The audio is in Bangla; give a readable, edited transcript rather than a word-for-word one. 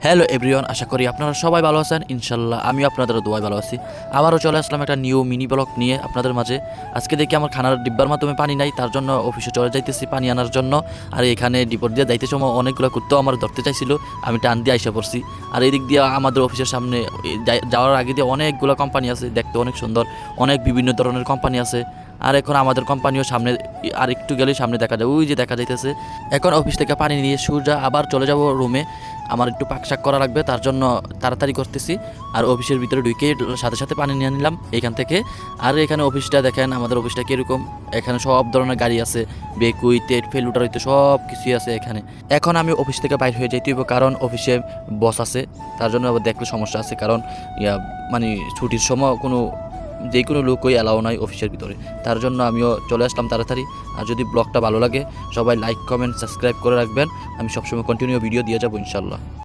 হ্যালো এভরিওয়ান, আশা করি আপনারা সবাই ভালো আছেন। ইনশাল্লাহ আমিও আপনাদের দোয়ায় ভালো আছি। আবারও চলে আসলাম একটা নিউ মিনি ব্লগ নিয়ে আপনাদের মাঝে। আজকে দেখি আমার খানার ডিব্বার মাধ্যমে পানি নাই, তার জন্য অফিসে চলে যাইতেছি পানি আনার জন্য। আর এখানে ডিপোর দিয়ে যাইতে সময় অনেকগুলো কুত্তাও আমার ধরতে চাইছিল, আমি টান দিয়ে আইসা পড়ছি। আর এই দিক দিয়ে আমাদের অফিসের সামনে যাওয়ার আগে দিয়ে অনেকগুলো কোম্পানি আছে, দেখতে অনেক সুন্দর, অনেক বিভিন্ন ধরনের কোম্পানি আছে। আর এখন আমাদের কোম্পানিও সামনে, আর একটু গেলেই সামনে দেখা যায়, ওই যে দেখা যাইতেছে। এখন অফিস থেকে পানি নিয়ে সোজা আবার চলে যাব রুমে। আমার একটু পাকশাক করা লাগবে, তার জন্য তাড়াতাড়ি করতেছি। আর অফিসের ভিতরে ঢুকে সাথে সাথে পানি নিয়ে নিলাম এখান থেকে। আর এখানে অফিসটা দেখেন, আমাদের অফিসটা কীরকম। এখানে সব ধরনের গাড়ি আছে, বেকুই তেট ফেলুটার হইতে সব কিছুই আছে এখানে। এখন আমি অফিস থেকে বাইর হয়ে যাইতে হইব, কারণ অফিসে বস আছে, তার জন্য আবার দেখলে সমস্যা আছে। কারণ মানে ছুটির সময় যে কোনো লোকই অ্যালাউ নাই অফিসের ভিতরে, তার জন্য আমিও চলে আসলাম তাড়াতাড়ি। আর যদি ব্লগটা ভালো লাগে সবাই লাইক কমেন্ট সাবস্ক্রাইব করে রাখবেন, আমি সবসময় কন্টিনিউ ভিডিও দিয়ে যাবো ইনশাল্লাহ।